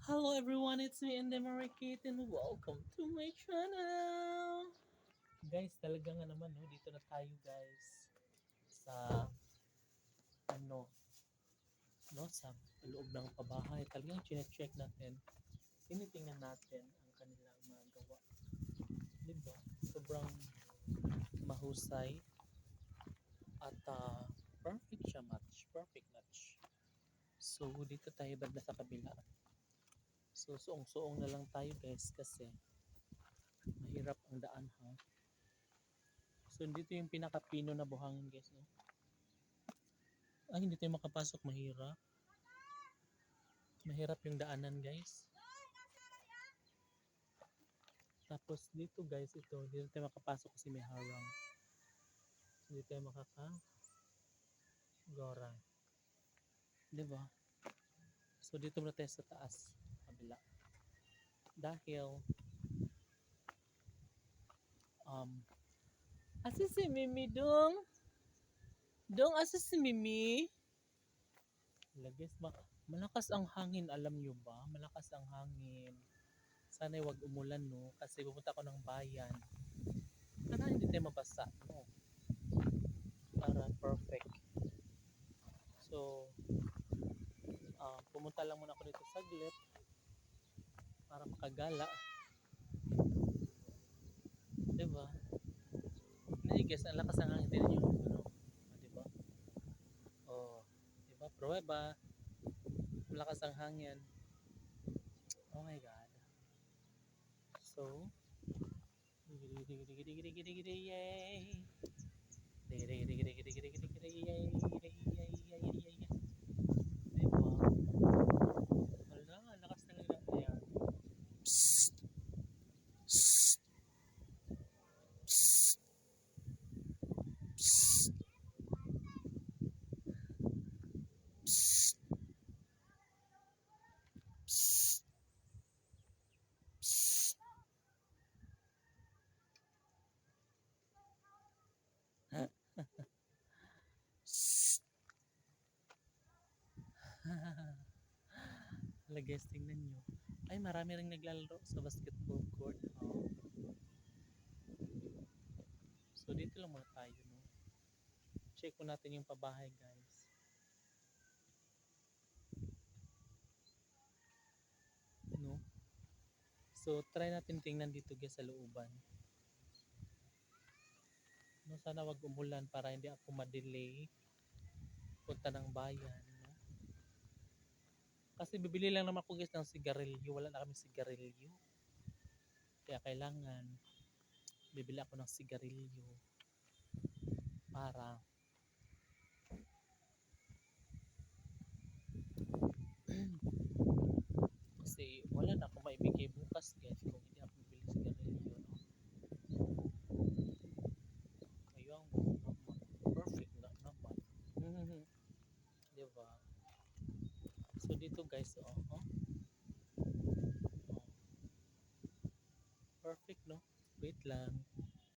Hello everyone, it's me and Marikit and welcome to my channel. Guys, talaga nga naman no, dito na tayo guys sa ano, no, sa loob ng pabahay. Talagang chine-check natin, tinitingnan natin ang kanilang mga gawa. Diba? Sobrang mahusay at perfect siya match, perfect match. So dito tayo banda sa kabila. So suong-suong na lang tayo guys kasi mahirap ang daan ha. So dito yung pinaka-pino na buhangin guys, no? Ay, hindi tayo makapasok, mahirap. Mahirap yung daanan guys. Tapos dito guys, dito tayo makapasok kasi may harang. So, dito tayo makakagora. Diba? So dito muna tayo sa taas, kabila. Dahil, um, asa si Mimi dong? Dong, asa si Mimi? Lagis ba? Malakas ang hangin, alam nyo ba? Malakas ang hangin. Sana'y wag umulan, no? Kasi pupunta ako ng bayan. Para hindi tayo mabasa, no? Para perfect. So, pumunta lang muna ako dito saglit para makagala. Diba? Naigas, ang lakas ng hangin din yung ano. Diba? Oh, diba? Prueba. Malakas ang hangin. Oh my God. So, digiri digiri digiri digiri digiri digiri yay. Digiri digiri digiri digiri digiri digiri yay. Yay yay yay yay yay. Diba? Wala, ang lakas ng ayan. Psst. Psst. Psst. Psst. Psst. Psst. Psst. Psst. Hala guys, tingnan nyo. Ay, marami rin naglalaro sa basketball court. Oh. So, dito lang muna tayo, no? Check po natin yung pabahay, guys. No? So, try natin tingnan dito, guys, sa looban. No, sana wag umulan para hindi ako ma-delay punta ng bayan, no? Kasi bibili lang naman ako, guys, ng sigarilyo. Wala na kami sigarilyo. Kaya kailangan bibili ako ng sigarilyo para kasi wala na akong maibigay bukas guys kung hindi ako bibili sigarilyo, no? Ayun, perfect na naman. Diba? So dito guys, oh, perfect, no? Wait lang.